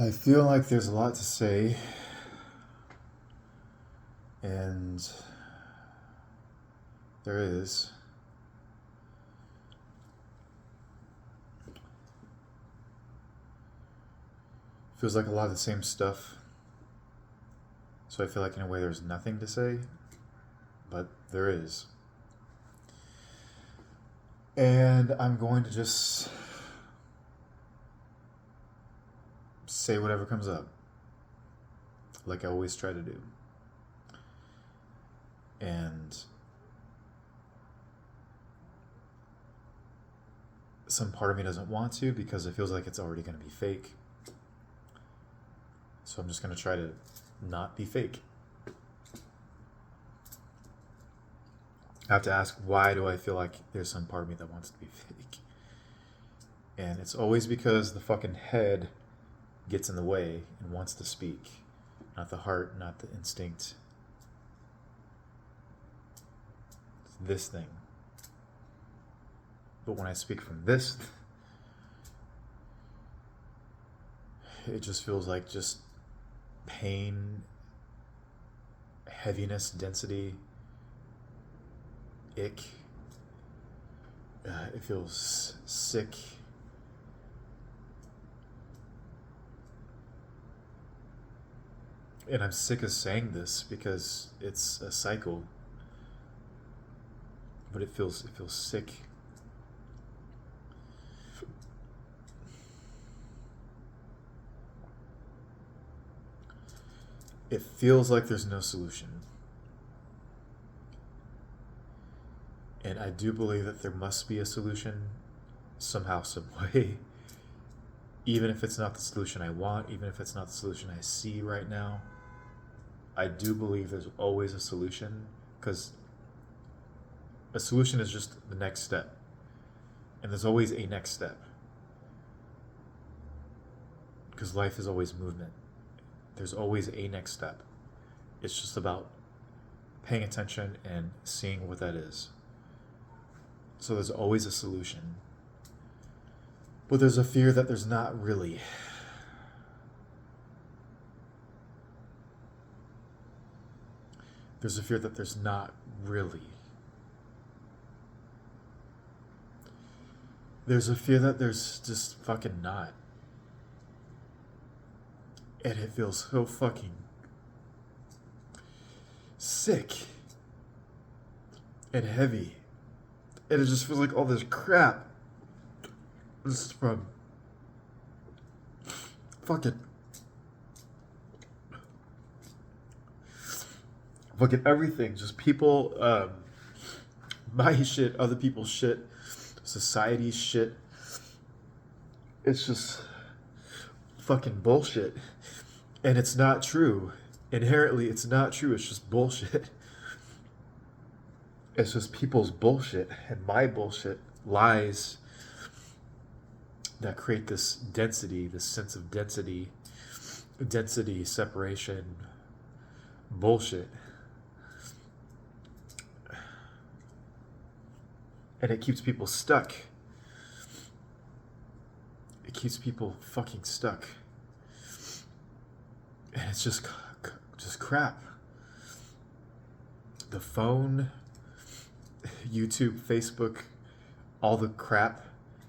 I feel like there's a lot to say, and there is. Feels like a lot of the same stuff. So I feel like in a way there's nothing to say, but there is. And I'm going to just say whatever comes up, like I always try to do. And some part of me doesn't want to because it feels like it's already going to be fake. So I'm just going to try to not be fake. I have to ask, why do I feel like there's some part of me that wants to be fake? And it's always because the fucking head gets in the way and wants to speak. Not the heart, not the instinct. It's this thing. But when I speak from this, it just feels like just pain, heaviness, density, ick. It feels sick. And I'm sick of saying this because it's a cycle. But it feels sick. It feels like there's no solution. And I do believe that there must be a solution somehow, some way. Even if it's not the solution I want, even if it's not the solution I see right now, I do believe there's always a solution, because a solution is just the next step. And there's always a next step. Because life is always movement. There's always a next step. It's just about paying attention and seeing what that is. So there's always a solution. But there's a fear that there's not really. There's a fear that there's not really. There's a fear that there's just fucking not. And it feels so fucking sick and heavy. And it just feels like all this crap. This is from fucking everything. Just people, my shit, other people's shit, society's shit. It's just fucking bullshit. And it's not true. Inherently, it's not true. It's just bullshit. It's just people's bullshit and my bullshit, lies that create this density, this sense of density, separation, bullshit. And it keeps people stuck. It keeps people fucking stuck. And it's just crap. The phone, YouTube, Facebook, all the crap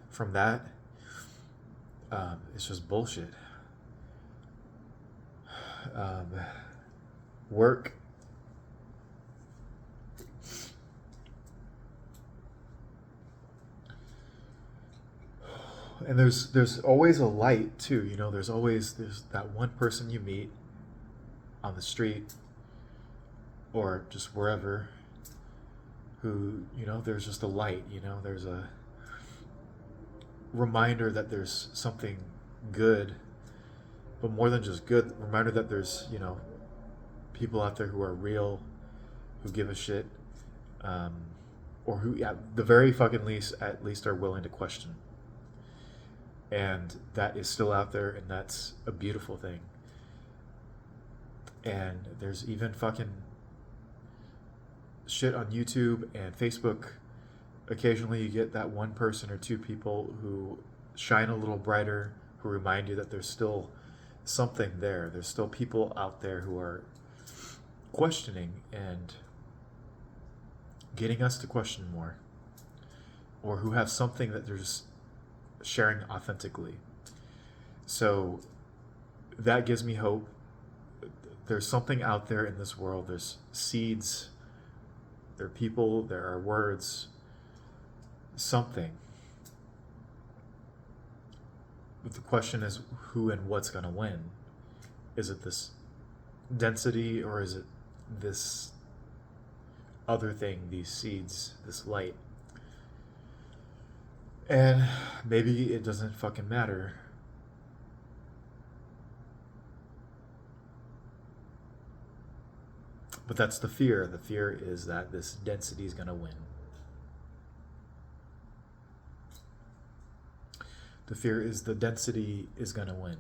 from that, it's just bullshit. Work. And there's always a light too, you know. There's that one person you meet on the street or just wherever who, you know, there's just a light, you know, there's a reminder that there's something good, but more than just good, reminder that there's, you know, people out there who are real, who give a shit, or who, at the very fucking least, at least are willing to question. And that is still out there, and that's a beautiful thing. And there's even fucking shit on YouTube and Facebook. Occasionally you get that one person or two people who shine a little brighter, who remind you that there's still something there. There's still people out there who are questioning and getting us to question more, or who have something that they're just sharing authentically. So that gives me hope. There's something out there in this world. There's seeds, there are people, there are words, something. But the question is, who and what's going to win? Is it this density, or is it this other thing, these seeds, this light? And maybe it doesn't fucking matter. But that's the fear. The fear is that this density is going to win. The fear is the density is going to win.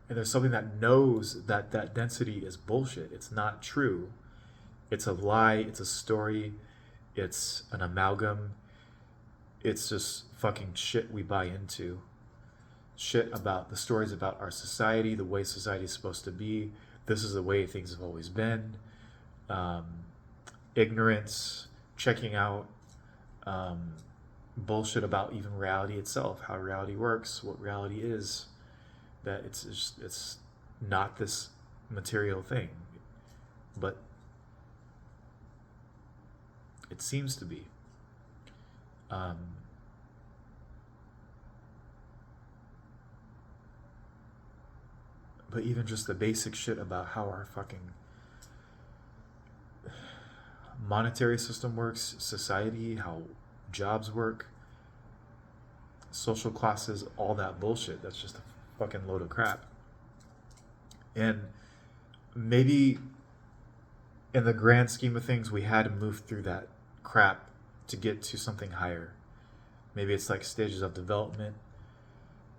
And there's something that knows that that density is bullshit. It's not true. It's a lie. It's a story. It's an amalgam. It's just fucking shit we buy into. Shit about the stories about our society, the way society is supposed to be. This is the way things have always been. Ignorance, checking out, bullshit about even reality itself, how reality works, what reality is. That it's not this material thing, but it seems to be. But even just the basic shit about how our fucking monetary system works, society, how jobs work, social classes, all that bullshit, that's just a fucking load of crap. And maybe in the grand scheme of things, we had to move through that crap to get to something higher. Maybe it's like stages of development.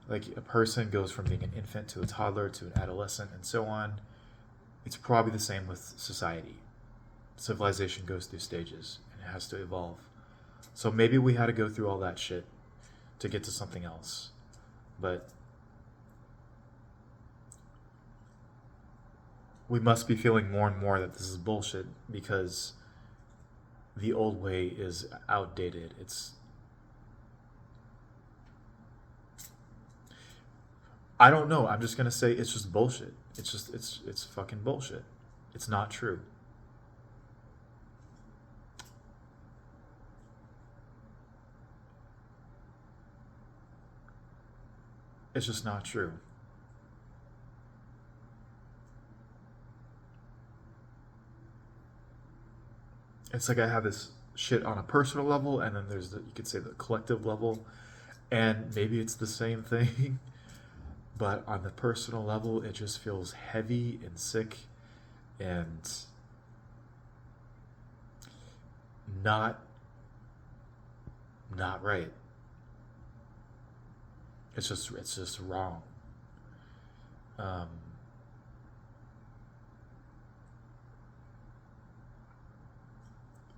Like a person goes from being an infant to a toddler to an adolescent and so on. It's probably the same with society. Civilization goes through stages and it has to evolve. So maybe we had to go through all that shit to get to something else. But we must be feeling more and more that this is bullshit because the old way is outdated. I don't know. I'm just going to say it's just bullshit. It's fucking bullshit. It's not true. It's just not true. It's like I have this shit on a personal level, and then there's you could say the collective level, and maybe it's the same thing. But on the personal level, it just feels heavy and sick and not right. It's just wrong.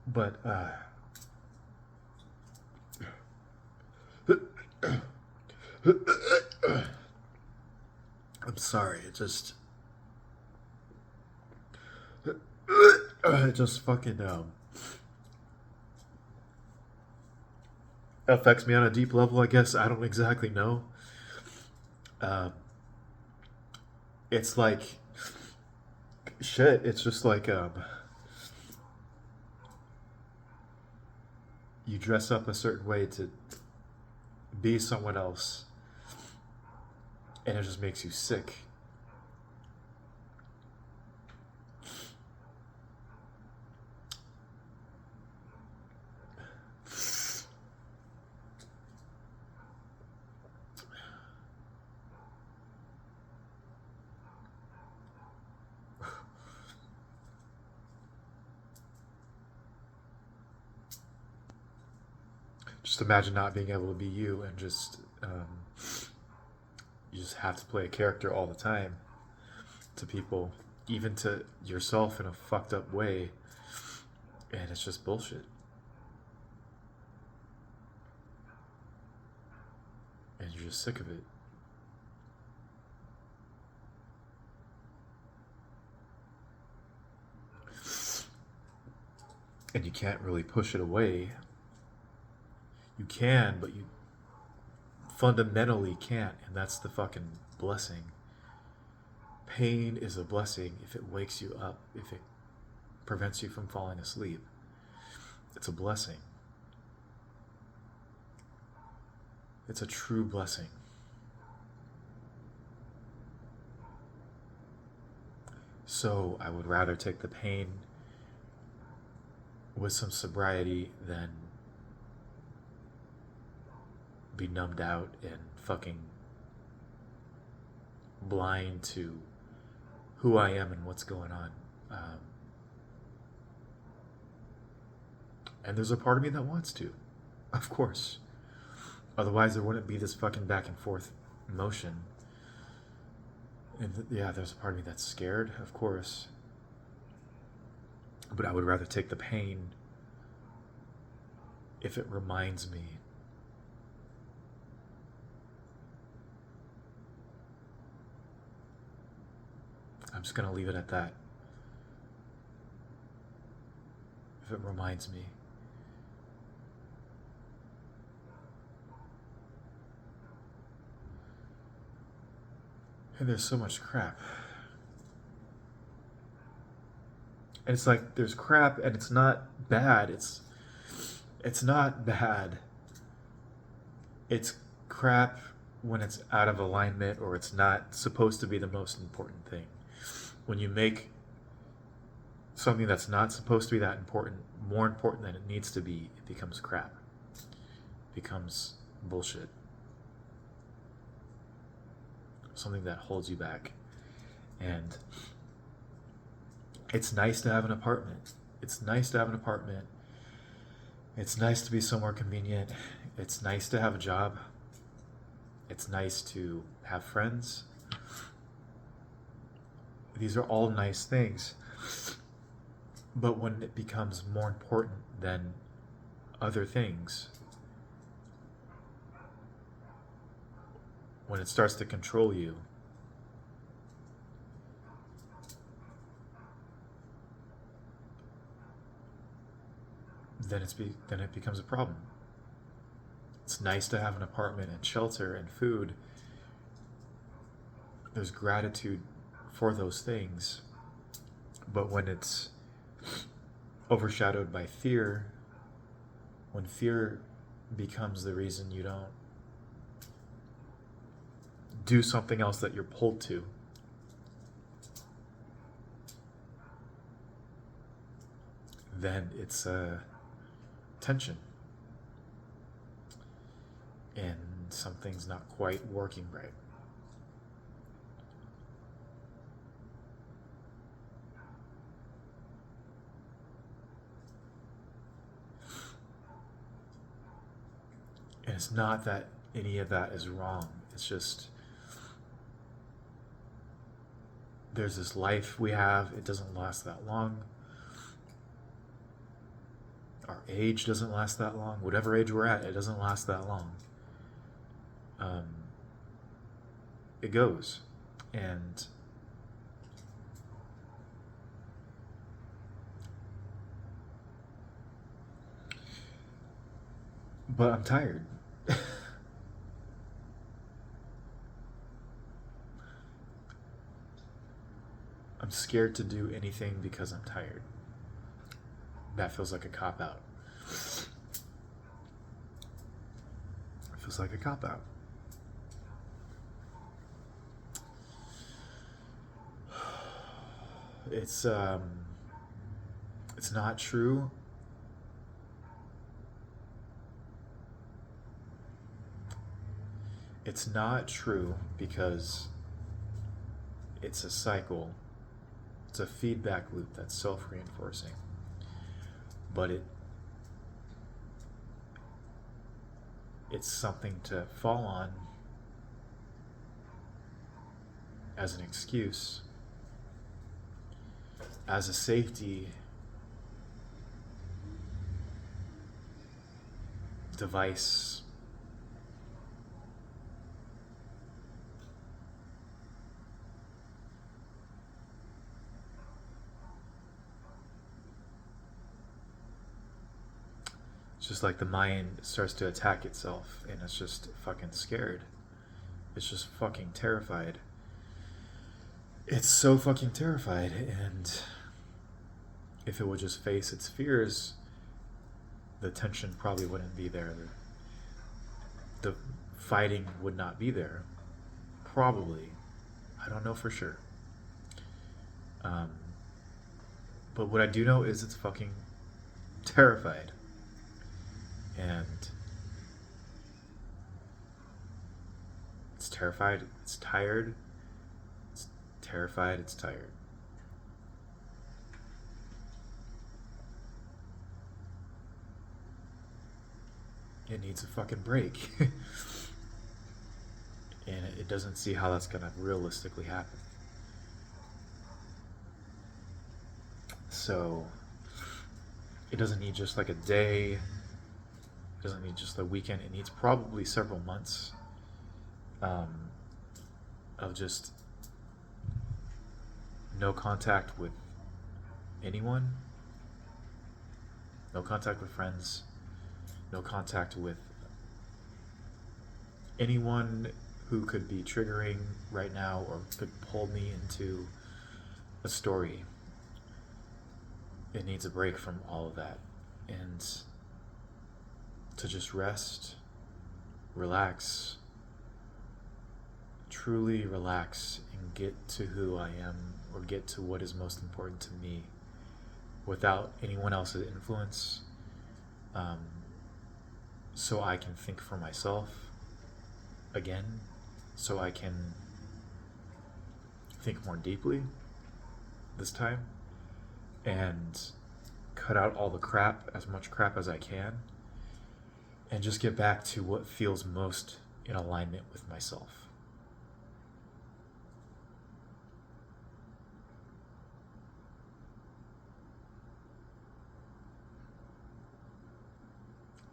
But I'm sorry. It just fucking affects me on a deep level, I guess. I don't exactly know. It's like shit. It's just like you dress up a certain way to be someone else, and it just makes you sick. Just imagine not being able to be you and just you just have to play a character all the time to people, even to yourself in a fucked up way, and it's just bullshit. And just sick of it. And you can't really push it away. You can, but you fundamentally can't, and that's the fucking blessing. Pain is a blessing if it wakes you up, if it prevents you from falling asleep. It's a blessing. It's a true blessing. So I would rather take the pain with some sobriety than be numbed out and fucking blind to who I am and what's going on. And there's a part of me that wants to, of course. Otherwise, there wouldn't be this fucking back and forth motion. And yeah, there's a part of me that's scared, of course. But I would rather take the pain if it reminds me I'm just gonna leave it at that. If it reminds me. And there's so much crap. And it's like there's crap and it's not bad. It's not bad. It's crap when it's out of alignment or it's not supposed to be the most important thing. When you make something that's not supposed to be that important more important than it needs to be, it becomes crap. It becomes bullshit. Something that holds you back. And it's nice to have an apartment. It's nice to have an apartment. It's nice to be somewhere convenient. It's nice to have a job. It's nice to have friends. These are all nice things. But when it becomes more important than other things, when it starts to control you, then it becomes a problem. It's nice to have an apartment and shelter and food. There's gratitude for those things. But when it's overshadowed by fear, when fear becomes the reason you don't do something else that you're pulled to, then it's a tension. And something's not quite working right. And it's not that any of that is wrong. It's just there's this life we have. It doesn't last that long. Our age doesn't last that long. Whatever age we're at, it doesn't last that long. It goes. And but I'm tired. I'm scared to do anything because I'm tired. That feels like a cop-out. It feels like a cop-out. It's not true. It's not true because it's a cycle. It's a feedback loop that's self-reinforcing. But it's something to fall on as an excuse, as a safety device just like the mind starts to attack itself and it's just fucking scared. It's just fucking terrified. It's so fucking terrified, and if it would just face its fears, the tension probably wouldn't be there. The fighting would not be there. Probably. I don't know for sure. But what I do know is it's fucking terrified. And it's terrified, it's tired, it's terrified, it's tired. It needs a fucking break. And it doesn't see how that's gonna realistically happen. So it doesn't need just like a day, it doesn't need just a weekend, it needs probably several months of just no contact with anyone, no contact with friends, no contact with anyone who could be triggering right now or could pull me into a story. It needs a break from all of that and to just rest, relax, truly relax, and get to who I am or get to what is most important to me without anyone else's influence, so I can think for myself again, so I can think more deeply this time and cut out all the crap, as much crap as I can, and just get back to what feels most in alignment with myself.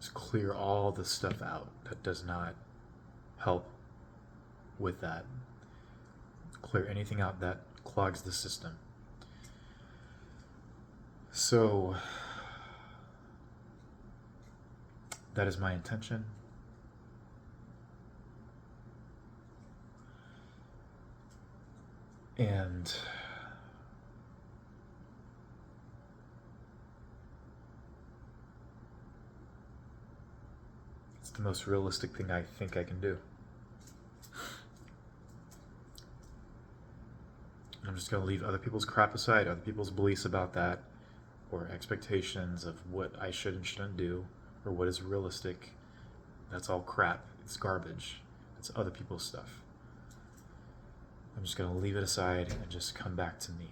Just clear all the stuff out that does not help with that. Clear anything out that clogs the system. So that is my intention. And it's the most realistic thing I think I can do. I'm just going to leave other people's crap aside, other people's beliefs about that, or expectations of what I should and shouldn't do, or what is realistic. That's all crap. It's garbage. It's other people's stuff. I'm just going to leave it aside and just come back to me.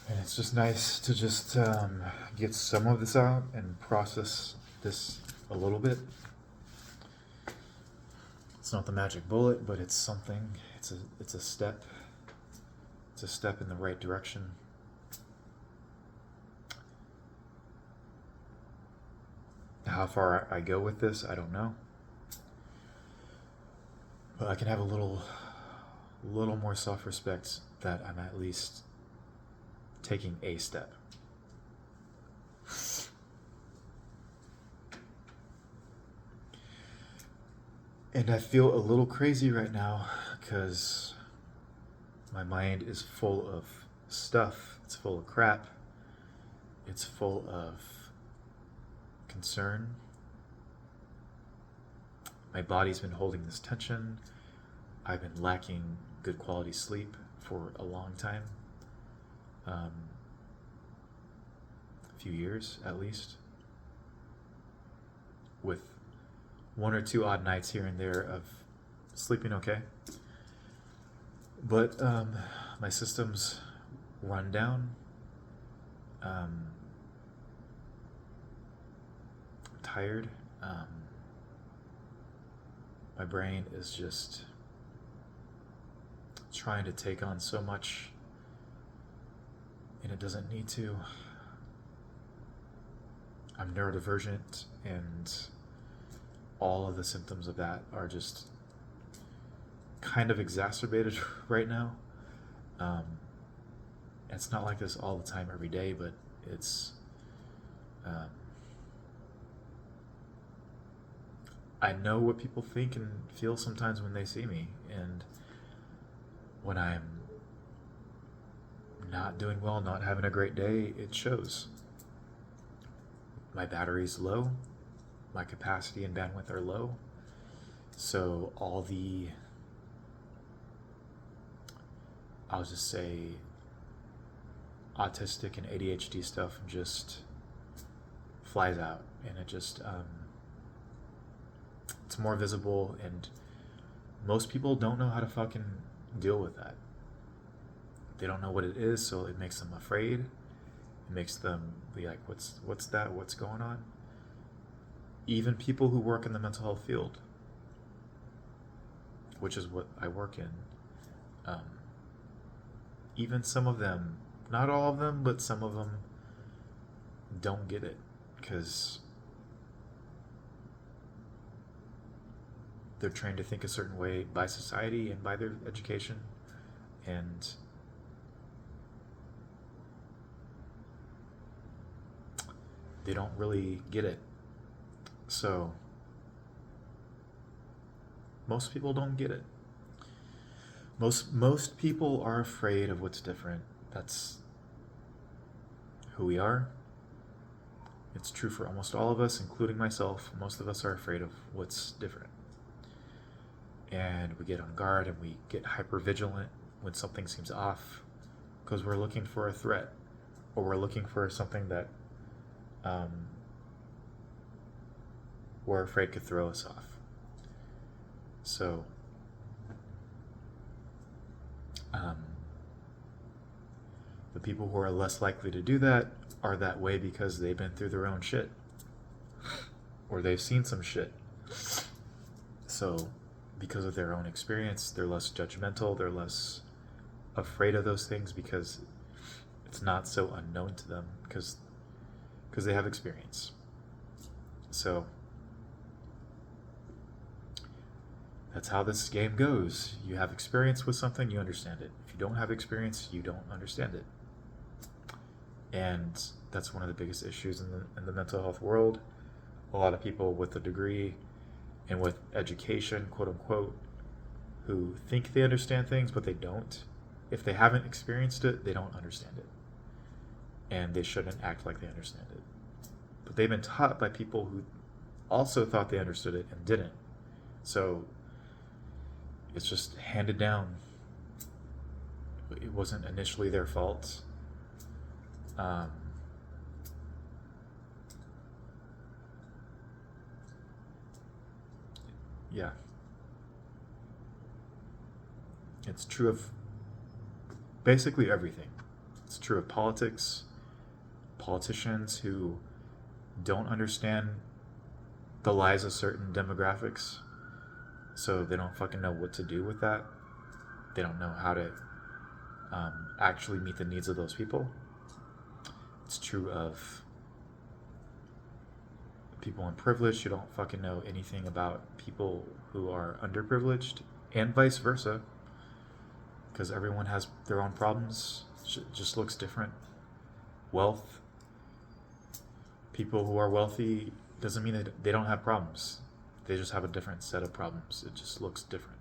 And it's just nice to just get some of this out and process this a little bit. It's not the magic bullet, but it's something. It's a step. It's a step in the right direction. How far I go with this, I don't know. But I can have a little more self-respect that I'm at least taking a step. And I feel a little crazy right now because my mind is full of stuff. It's full of crap. It's full of concern. My body's been holding this tension. I've been lacking good quality sleep for a long time. A few years at least, with 1 or 2 odd nights here and there of sleeping okay. But my system's run down. Tired. My brain is just trying to take on so much, and it doesn't need to. I'm neurodivergent, and all of the symptoms of that are just kind of exacerbated right now. Um, it's not like this all the time every day, but it's um, I know what people think and feel sometimes when they see me, and when I'm not doing well, not having a great day, it shows. My battery's low, my capacity and bandwidth are low, so all the, I'll just say, autistic and ADHD stuff just flies out, and it just it's more visible, and most people don't know how to fucking deal with that. They don't know what it is, so it makes them afraid. It makes them be like, what's that? What's going on? Even people who work in the mental health field, which is what I work in, even some of them, not all of them, but some of them don't get it because they're trained to think a certain way by society and by their education, and they don't really get it. So most people don't get it. Most people are afraid of what's different. That's who we are. It's true for almost all of us, including myself. Most of us are afraid of what's different. And we get on guard and we get hyper vigilant when something seems off because we're looking for a threat, or we're looking for something that we're afraid could throw us off. So the people who are less likely to do that are that way because they've been through their own shit, or they've seen some shit. So because of their own experience, they're less judgmental, they're less afraid of those things because it's not so unknown to them, because they have experience. So that's how this game goes. You have experience with something, you understand it. If you don't have experience, you don't understand it. And that's one of the biggest issues in the mental health world. A lot of people with a degree and with education, quote unquote, who think they understand things, but they don't. If they haven't experienced it, they don't understand it. And they shouldn't act like they understand it. But they've been taught by people who also thought they understood it and didn't. So it's just handed down. It wasn't initially their fault. Yeah. It's true of basically everything. It's true of politics, politicians who don't understand the lies of certain demographics, so they don't fucking know what to do with that. They don't know how to actually meet the needs of those people. It's true of people in privilege who don't fucking know anything about people who are underprivileged, and vice versa, because everyone has their own problems. It just looks different. Wealth, people who are wealthy doesn't mean that they don't have problems. They just have a different set of problems. It just looks different.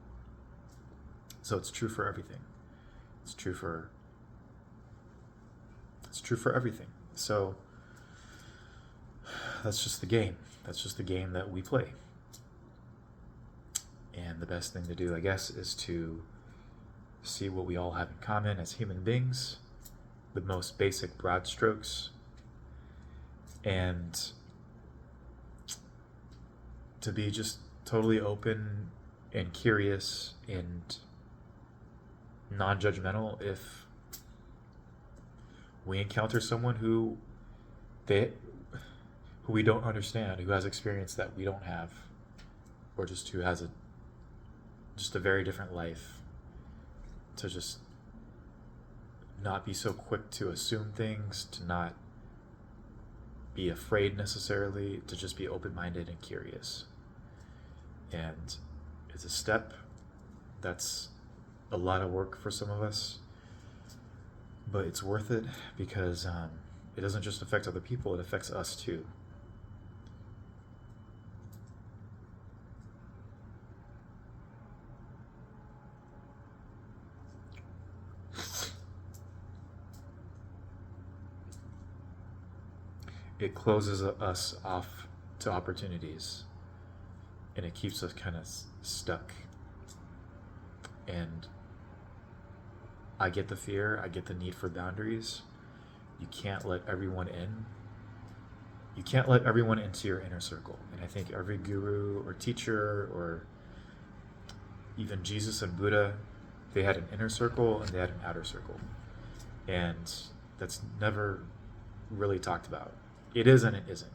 So it's true for everything. It's true for everything. So that's just the game. That's just the game that we play. And the best thing to do, I guess, is to see what we all have in common as human beings, the most basic broad strokes, and to be just totally open and curious and non-judgmental if we encounter someone who we don't understand, who has experience that we don't have, or just who has a very different life, to just not be so quick to assume things, to not be afraid necessarily, to just be open-minded and curious. And it's a step that's a lot of work for some of us, but it's worth it because it doesn't just affect other people, it affects us too. It closes us off to opportunities, and it keeps us kind of stuck. And I get the fear, I get the need for boundaries. You can't let everyone in. You can't let everyone into your inner circle. And I think every guru or teacher, or even Jesus and Buddha, they had an inner circle and they had an outer circle. And that's never really talked about. It is and it isn't.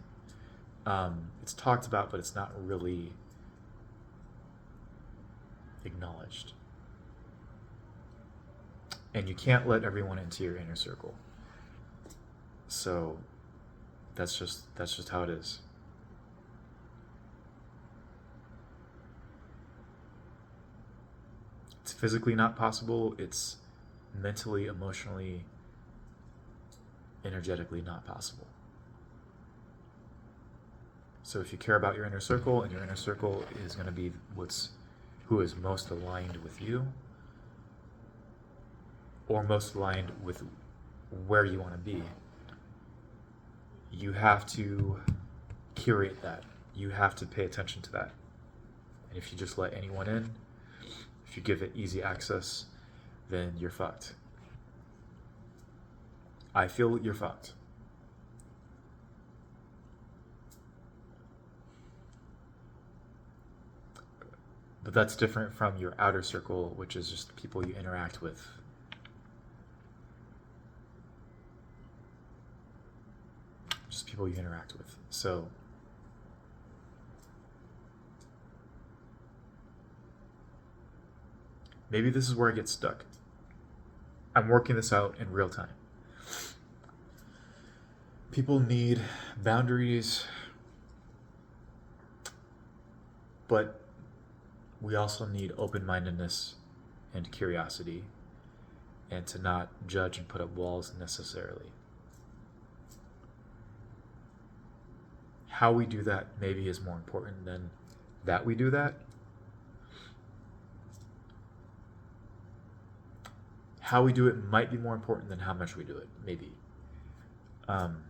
It's talked about, but it's not really acknowledged. And you can't let everyone into your inner circle. So that's just how it is. It's physically not possible. It's mentally, emotionally, energetically not possible. So if you care about your inner circle, and your inner circle is going to be who is most aligned with you, or most aligned with where you want to be, you have to curate that. You have to pay attention to that. And if you just let anyone in, if you give it easy access, then you're fucked. I feel you're fucked. But that's different from your outer circle, which is just people you interact with. Just people you interact with. So maybe this is where I get stuck. I'm working this out in real time. People need boundaries, but we also need open-mindedness and curiosity, and to not judge and put up walls necessarily. How we do that maybe is more important than that we do that. How we do it might be more important than how much we do it, maybe. I'm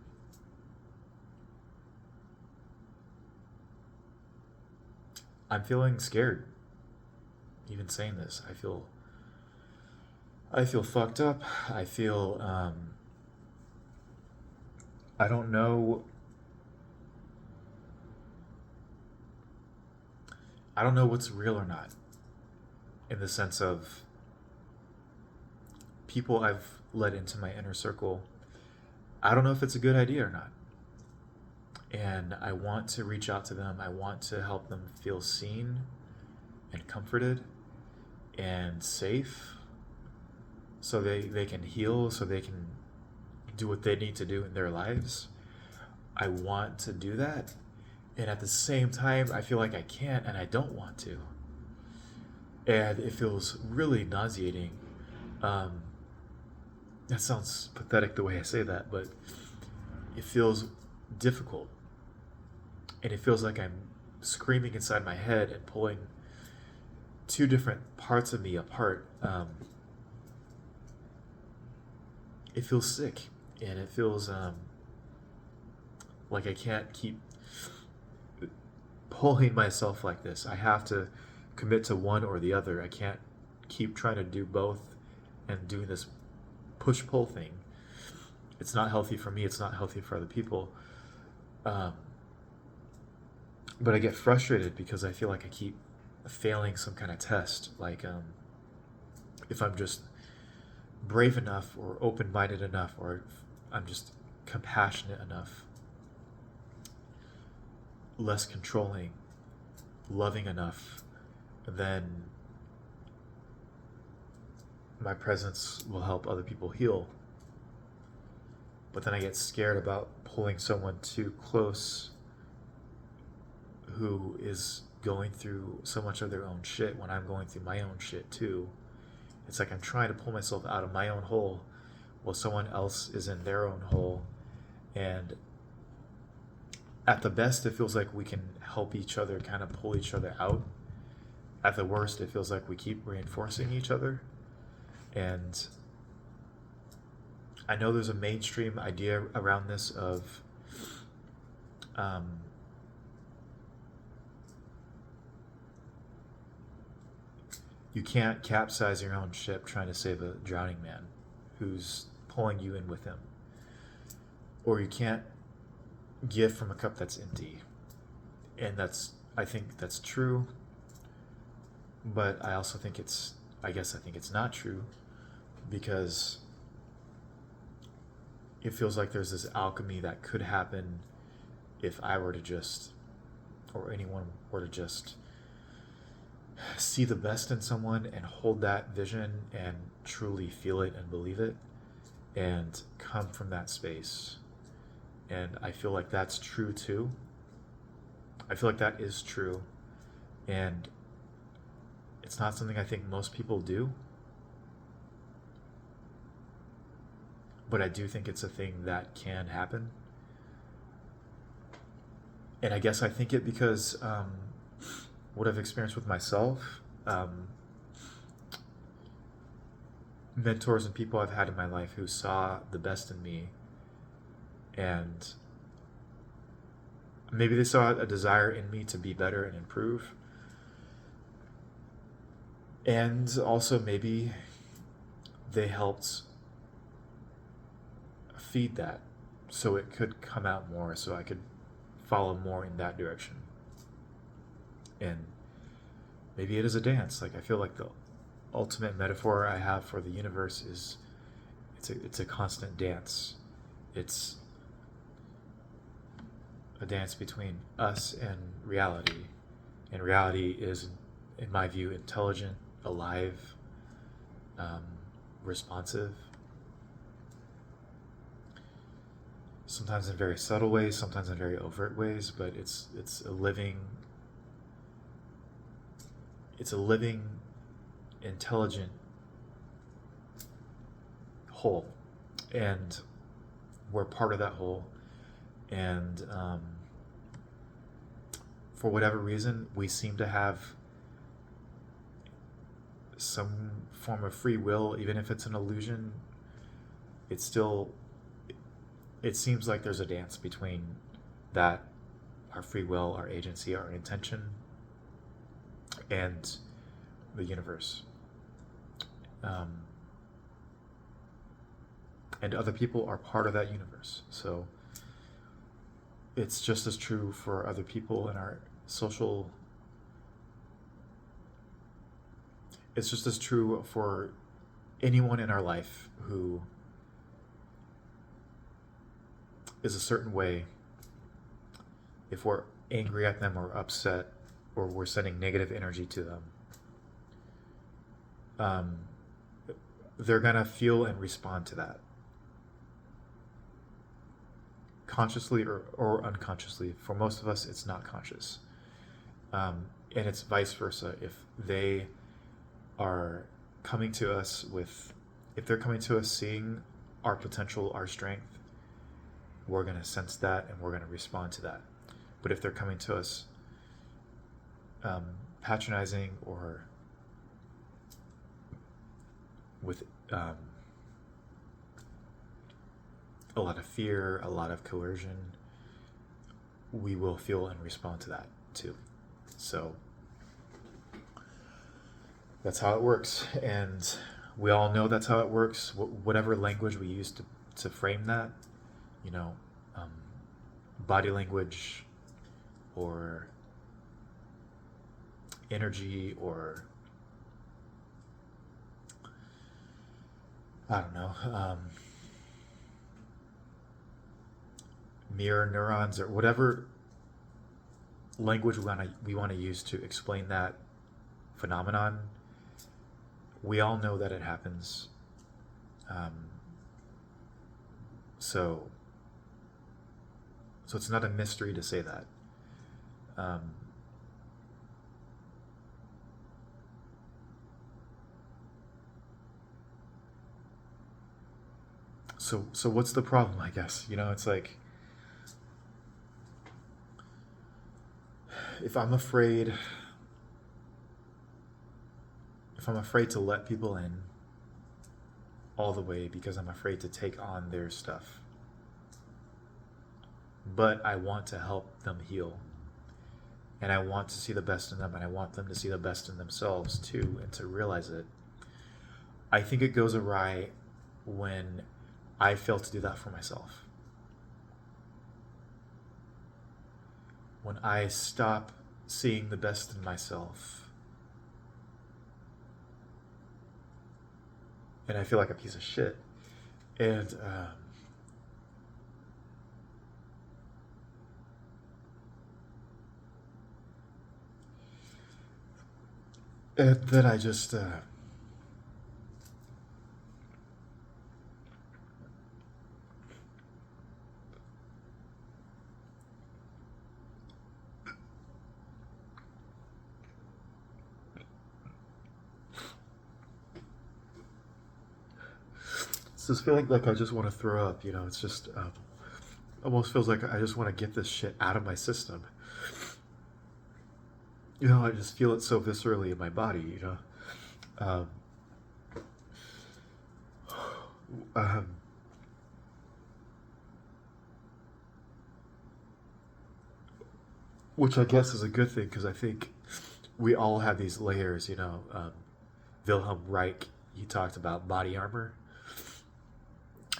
feeling scared even saying this. I feel fucked up. I feel I don't know what's real or not, in the sense of people I've let into my inner circle. I don't know if it's a good idea or not. And I want to reach out to them. I want to help them feel seen and comforted and safe, so they can heal, so they can do what they need to do in their lives. I want to do that. And at the same time, I feel like I can't, and I don't want to. And it feels really nauseating. That sounds pathetic the way I say that, but it feels difficult. And it feels like I'm screaming inside my head and pulling two different parts of me apart. It feels sick, and it feels like I can't keep pulling myself like this. I have to commit to one or the other. I can't keep trying to do both and doing this push-pull thing. It's not healthy for me. It's not healthy for other people. But I get frustrated because I feel like I keep failing some kind of test. Like if I'm just brave enough or open-minded enough, or I'm just compassionate enough, less controlling, loving enough, then my presence will help other people heal. but then I get scared about pulling someone too close who is going through so much of their own shit when I'm going through my own shit too. It's like I'm trying to pull myself out of my own hole while someone else is in their own hole. And at the best, it feels like we can help each other kind of pull each other out. At the worst, it feels like we keep reinforcing each other. And I know there's a mainstream idea around this of you can't capsize your own ship trying to save a drowning man who's pulling you in with him. Or you can't give from a cup that's empty. And I think that's true. But I also think I think it's not true, because it feels like there's this alchemy that could happen if I were to just, or anyone were to just see the best in someone and hold that vision and truly feel it and believe it and come from that space. And I feel like that's true too. I feel like that is true. And it's not something I think most people do. But I do think it's a thing that can happen. And I guess I think it because what I've experienced with myself, mentors and people I've had in my life who saw the best in me, and maybe they saw a desire in me to be better and improve. And also maybe they helped feed that so it could come out more, so I could follow more in that direction. And maybe it is a dance. Like, I feel like the ultimate metaphor I have for the universe is it's a constant dance. It's a dance between us and reality. And reality is, in my view, intelligent, alive, responsive. Sometimes in very subtle ways, sometimes in very overt ways, but it's a living, intelligent whole, and we're part of that whole. And for whatever reason, we seem to have some form of free will, even if it's an illusion. It seems like there's a dance between that, our free will, our agency, our intention, and the universe. And other people are part of that universe. So it's just as true for other people in our social. It's just as true for anyone in our life who is a certain way. If we're angry at them or upset, or we're sending negative energy to them, they're gonna feel and respond to that, consciously or unconsciously. For most of us, it's not conscious. And it's vice versa. If they are coming to us if they're coming to us seeing our potential, our strength, we're going to sense that and we're going to respond to that. But if they're coming to us patronizing or with a lot of fear, a lot of coercion, we will feel and respond to that too. So that's how it works. And we all know that's how it works. Whatever language we use to frame that, body language or energy, or I don't know, mirror neurons, or whatever language we want to use to explain that phenomenon. We all know that it happens. So, so it's not a mystery to say that. Um, so what's the problem? I guess it's like if I'm afraid, if I'm afraid to let people in all the way because I'm afraid to take on their stuff, but I want to help them heal, and I want to see the best in them, and I want them to see the best in themselves too, and to realize it. I think it goes awry when I fail to do that for myself. When I stop seeing the best in myself and I feel like a piece of shit. And then I just it's this feeling like I just want to throw up. It's just almost feels like I just want to get this shit out of my system. I just feel it so viscerally in my body. Um, um, which I guess is a good thing because I think we all have these layers. Wilhelm Reich, he talked about body armor.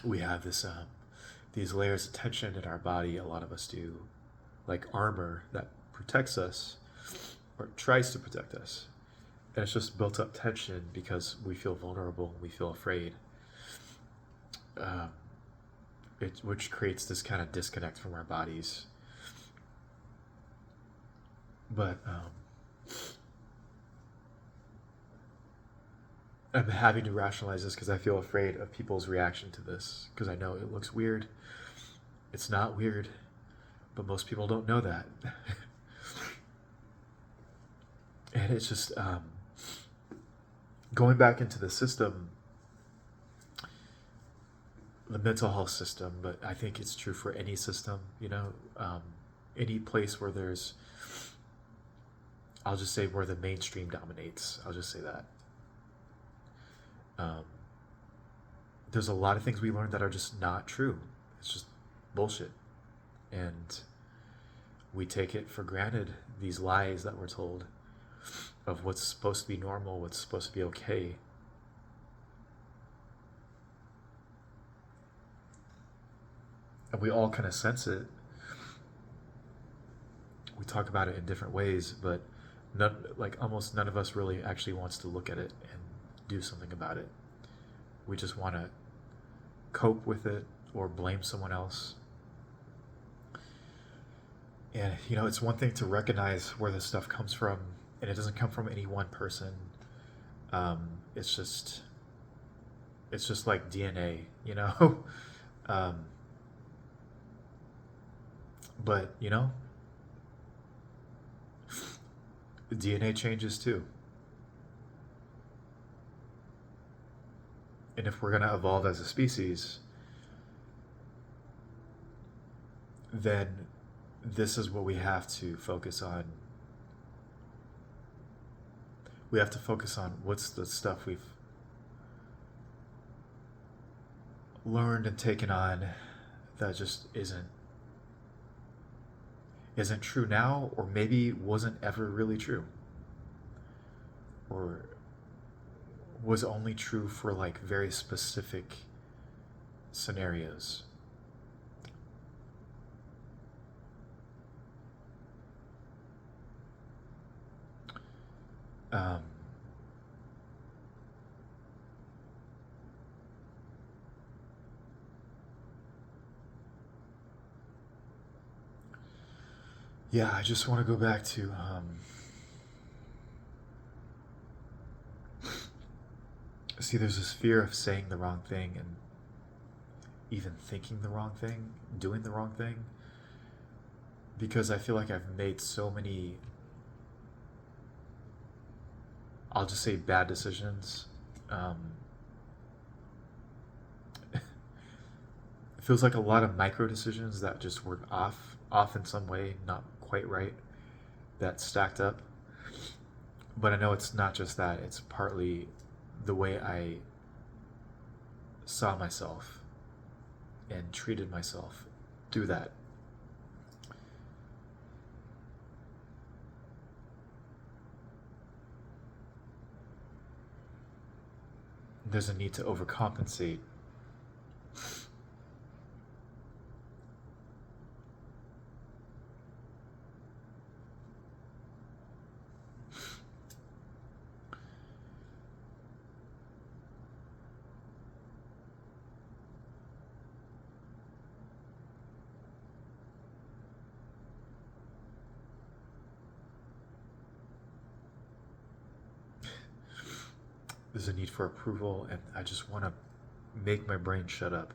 We have these layers of tension in our body. A lot of us do, like armor that protects us or tries to protect us. And it's just built up tension because we feel vulnerable, we feel afraid, um, which creates this kind of disconnect from our bodies. But I'm having to rationalize this because I feel afraid of people's reaction to this because I know it looks weird. It's not weird, but most people don't know that. And it's just going back into the system, the mental health system, but I think it's true for any system, any place where there's, I'll just say where the mainstream dominates. I'll just say that. Um, there's a lot of things we learn that are just not true. It's just bullshit. And we take it for granted, these lies that we're told of what's supposed to be normal, what's supposed to be okay. And we all kind of sense it. We talk about it in different ways, but almost none of us really actually wants to look at it and do something about it. We just want to cope with it or blame someone else. And it's one thing to recognize where this stuff comes from, and it doesn't come from any one person. It's just like DNA. um, but DNA changes too. And if we're going to evolve as a species, then this is what we have to focus on. We have to focus on what's the stuff we've learned and taken on that just isn't true now, or maybe wasn't ever really true, or was only true for like very specific scenarios. Um, yeah, I just want to go back to see, there's this fear of saying the wrong thing, and even thinking the wrong thing, doing the wrong thing, because I feel like I've made so many, I'll just say, bad decisions. It feels like a lot of micro decisions that just were off in some way, not quite right, that stacked up. But I know it's not just that, it's partly the way I saw myself and treated myself through that. There's a need to overcompensate. There's a need for approval, and I just want to make my brain shut up.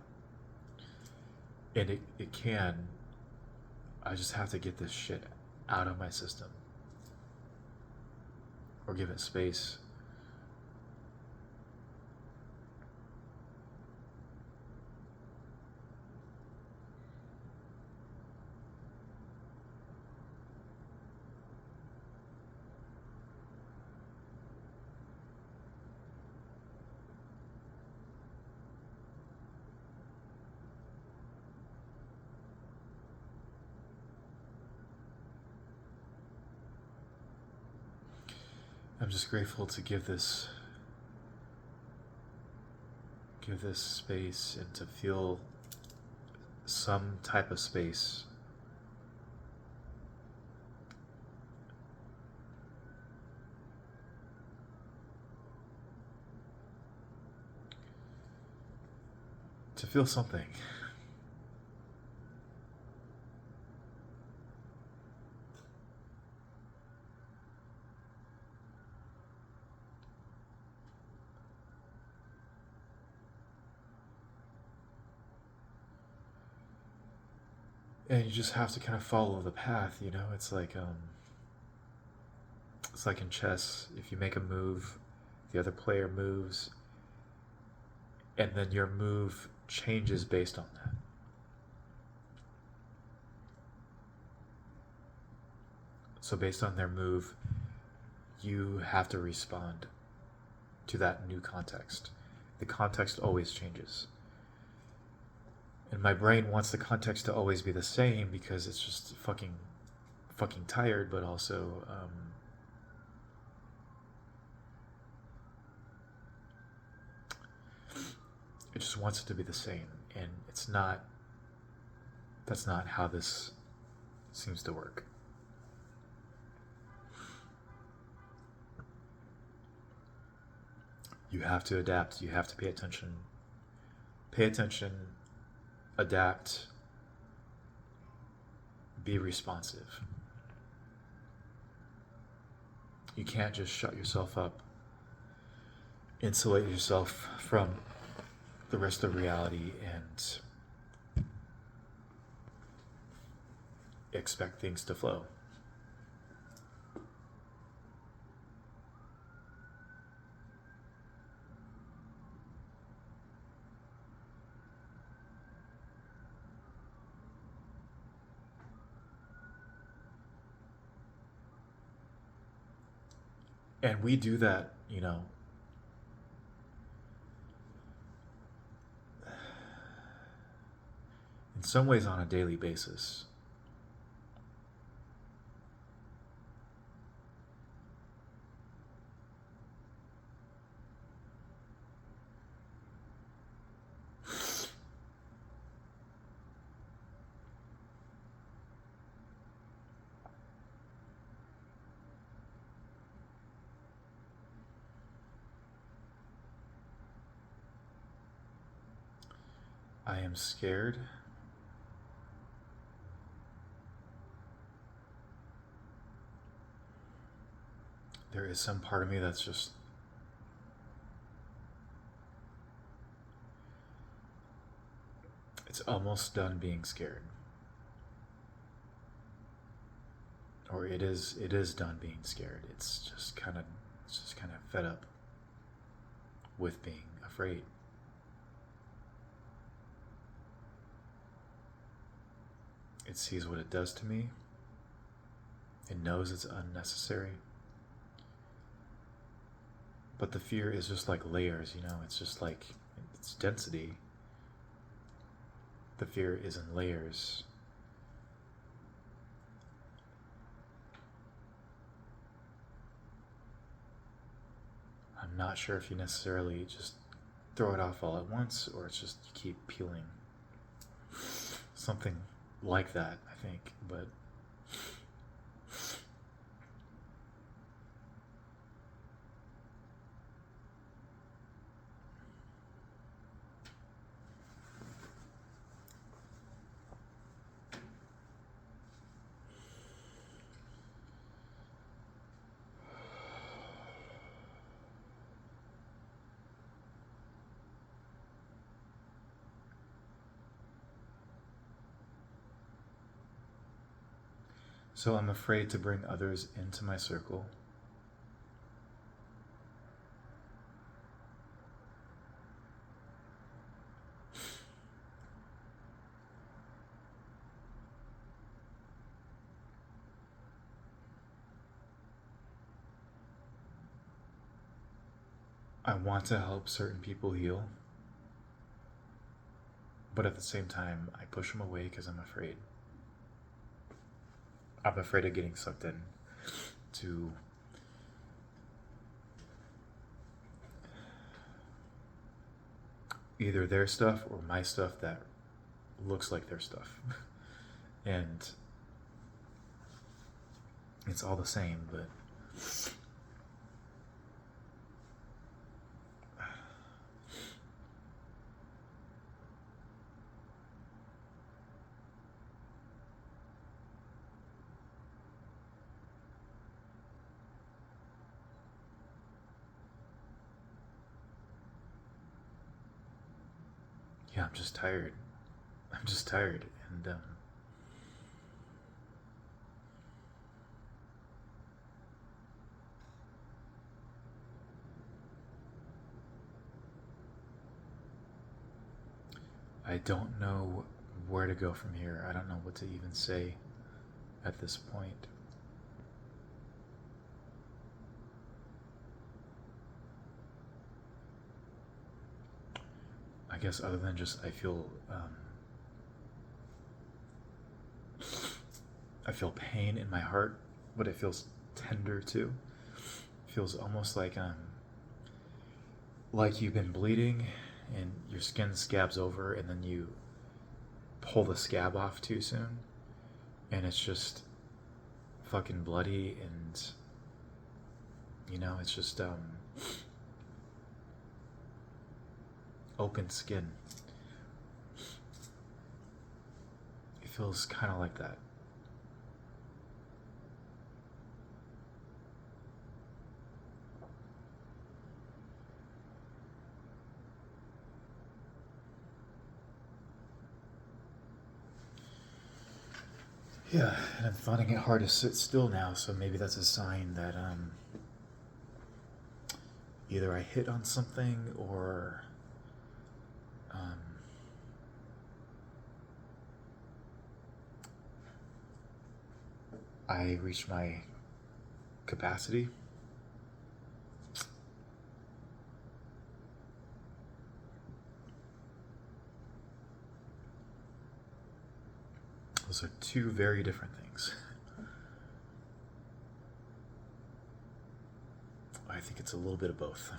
And it can. I just have to get this shit out of my system. Or give it space. I'm just grateful to give this space and to feel some type of space. To feel something. And you just have to kind of follow the path, you know? It's like in chess, if you make a move, the other player moves, and then your move changes based on that. So based on their move, you have to respond to that new context. The context always changes. And my brain wants the context to always be the same because it's just fucking tired, but also it just wants it to be the same, and it's not. That's not how this seems to work. You have to adapt. You have to pay attention. Pay attention. Adapt. Be responsive. You can't just shut yourself up, insulate yourself from the rest of reality, and expect things to flow. And we do that, you know, in some ways on a daily basis. I am scared. There is some part of me that's just It's almost done being scared. Or it is done being scared. It's just kind of fed up with being afraid. It sees what it does to me. It knows it's unnecessary. But the fear is just like layers, you know? It's just like, it's density. The fear is in layers. I'm not sure if you necessarily just throw it off all at once, or it's just you keep peeling. Something like that, I think, but so I'm afraid to bring others into my circle. I want to help certain people heal, but at the same time, I push them away because I'm afraid. I'm afraid of getting sucked in to either their stuff or my stuff that looks like their stuff. And it's all the same, but yeah, I'm just tired. I'm just tired, and I don't know where to go from here. I don't know what to even say at this point. I guess other than just I feel pain in my heart, but it feels tender too. It feels almost like you've been bleeding and your skin scabs over, and then you pull the scab off too soon, and it's just fucking bloody, and you know, it's just open skin. It feels kind of like that. Yeah, and I'm finding it hard to sit still now, so maybe that's a sign that either I hit on something, or I reached my capacity. Those are two very different things. I think it's a little bit of both.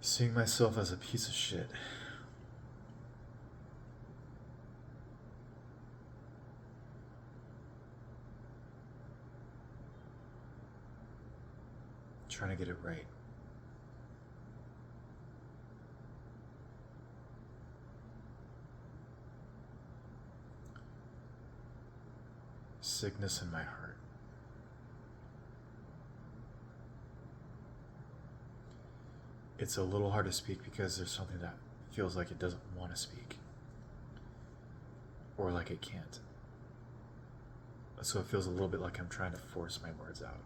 Seeing myself as a piece of shit. Trying to get it right. sickness in my heart. It's a little hard to speak because there's something that feels like it doesn't want to speak, or like it can't. So it feels a little bit like I'm trying to force my words out.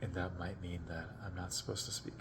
And that might mean that I'm not supposed to speak.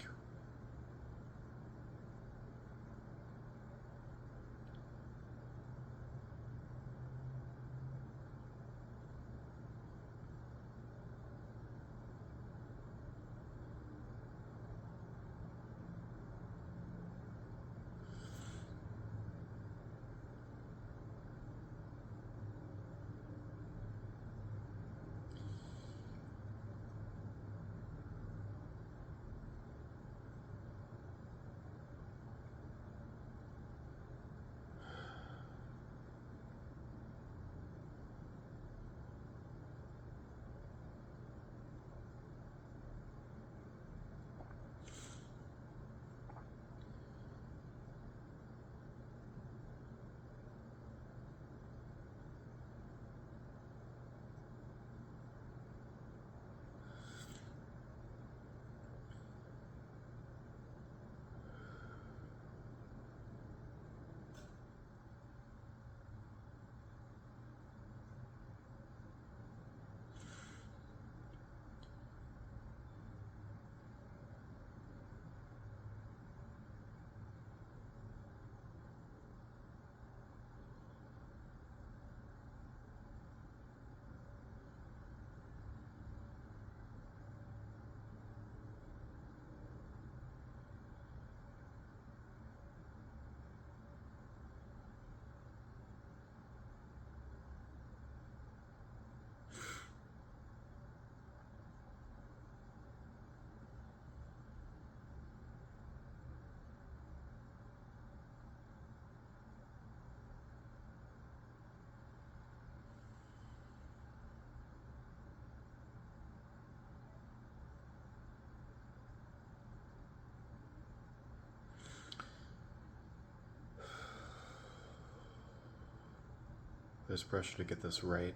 There's pressure to get this right,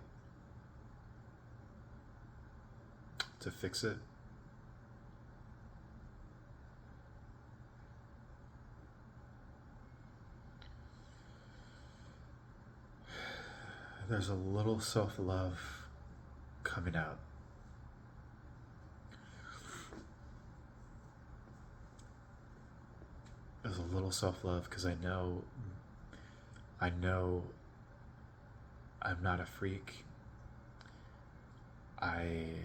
to fix it. There's a little self-love coming out. There's a little self-love because I know I'm not a freak. I'm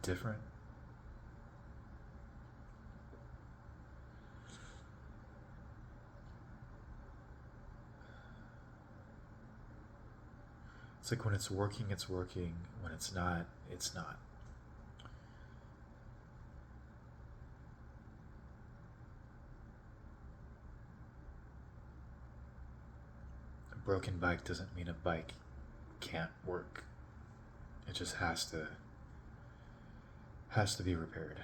different. It's like when it's working, it's working. When it's not, it's not. A broken bike doesn't mean a bike can't work. It just has to be repaired.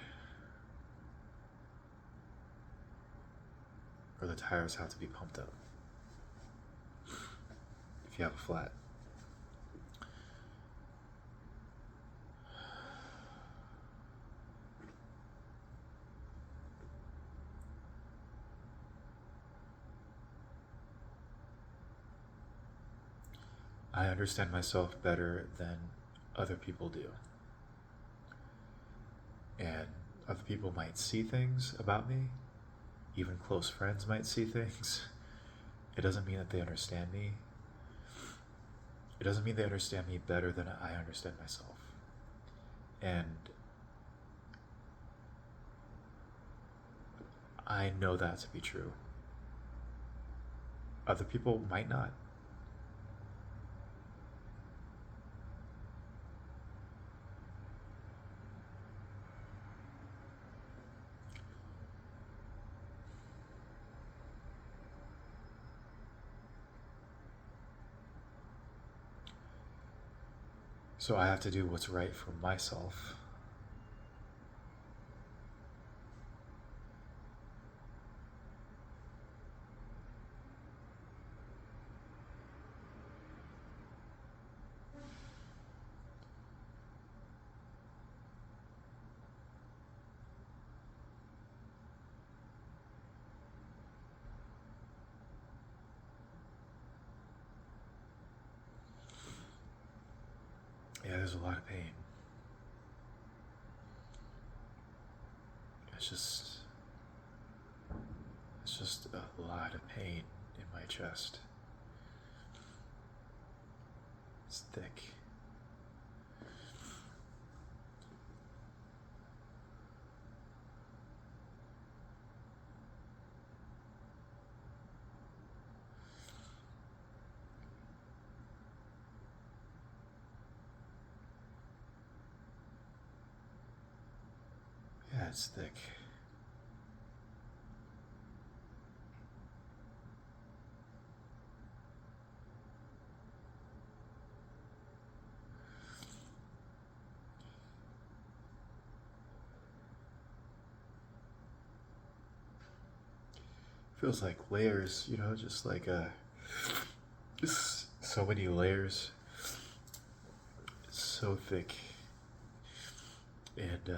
Or the tires have to be pumped up. If you have a flat. I understand myself better than other people do. And other people might see things about me. Even close friends might see things. It doesn't mean that they understand me. It doesn't mean they understand me better than I understand myself. And I know that to be true. Other people might not. So I have to do what's right for myself There's a lot of pain. It's just a lot of pain in my chest. It's thick. Yeah, it's thick. Feels like layers, just like just so many layers. It's so thick. And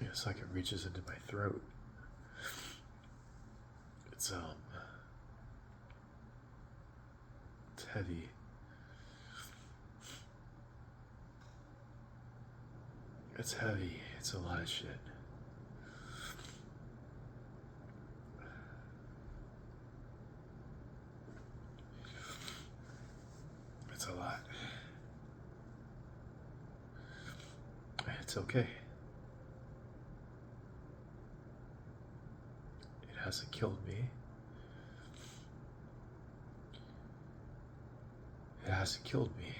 it's like it reaches into my throat. It's it's heavy. It's heavy. It's a lot of shit. It's a lot. It's okay. It hasn't killed me. It hasn't killed me.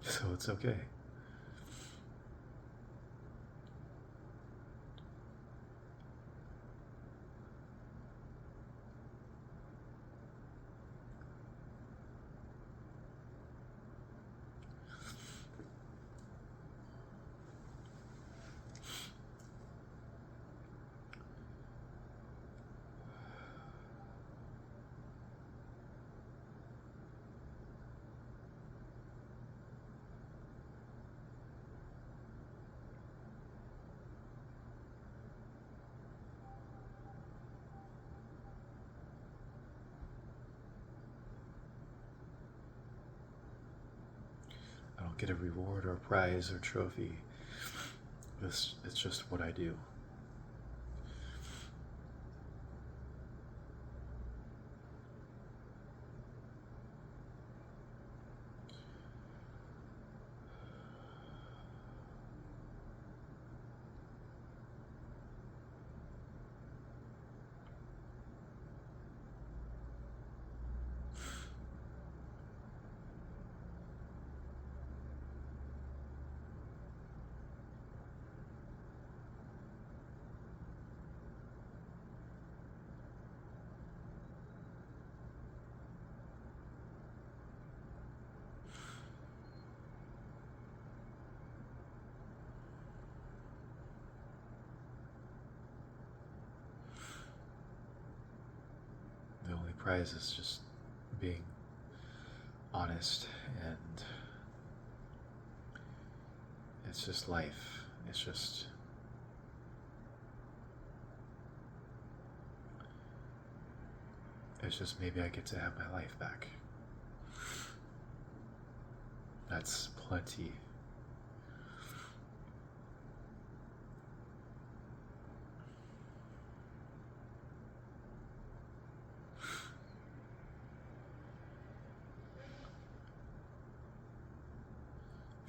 So it's okay. I don't get a reward or a prize or trophy. It's just what I do. The only prize is just being honest, and it's just life. It's just maybe I get to have my life back. That's plenty.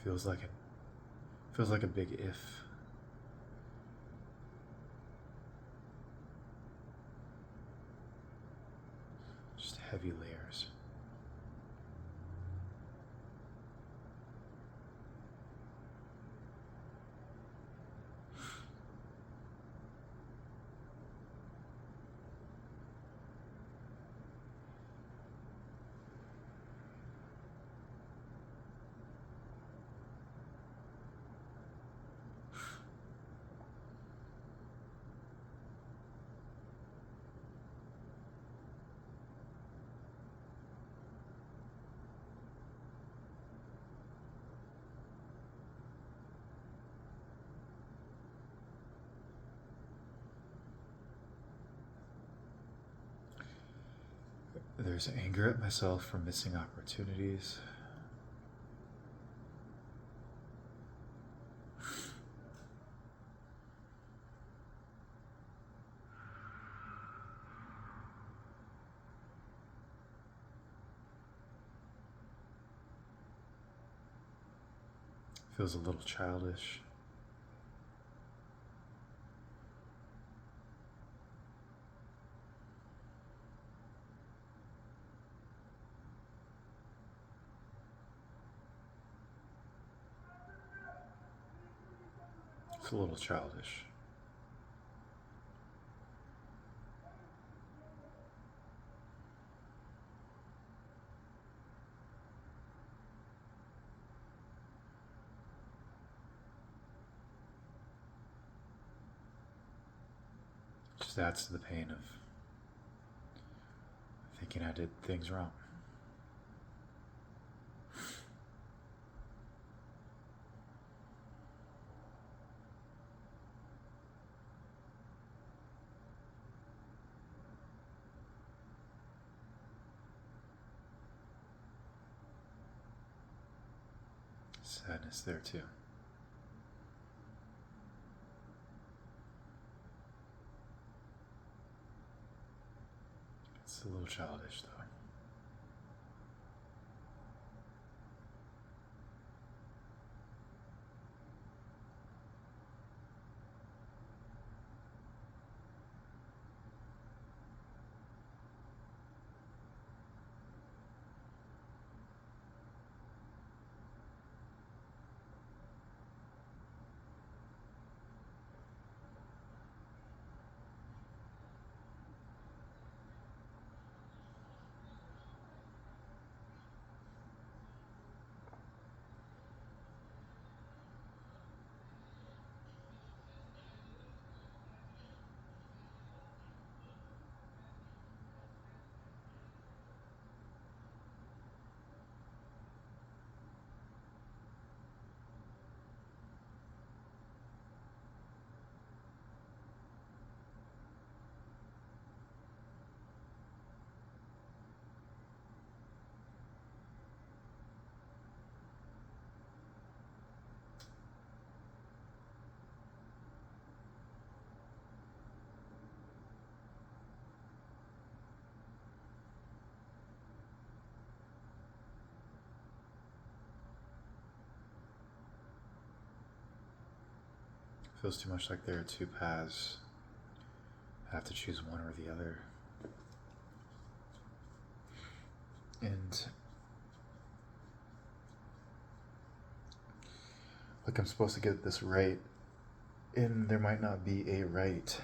Feels like a big if. Just heavy layers. There's anger at myself for missing opportunities. Feels a little childish. It's a little childish. Just adds to the pain of thinking I did things wrong. Sadness there too. It's a little childish though. Feels too much like there are two paths. I have to choose one or the other. And like I'm supposed to get this right, and there might not be a right.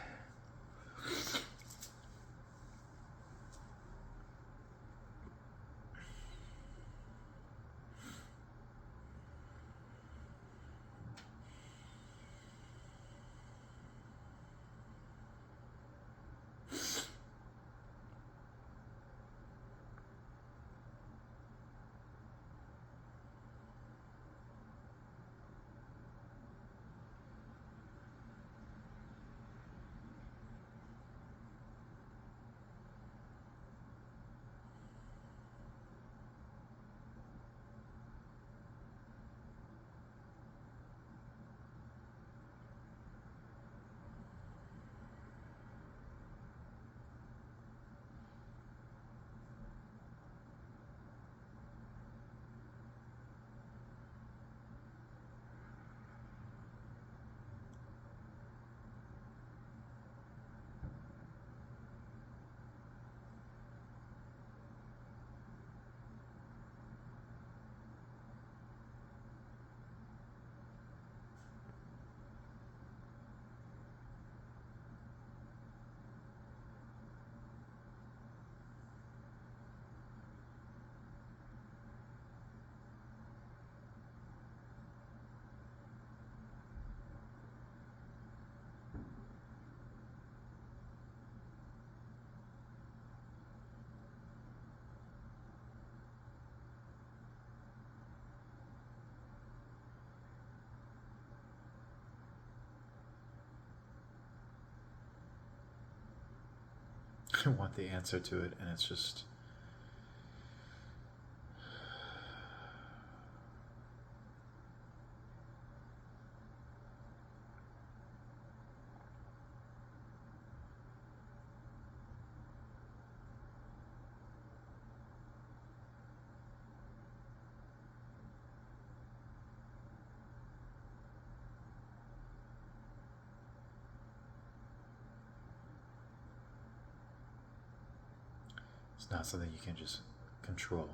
I want the answer to it, and it's just It's not something you can just control.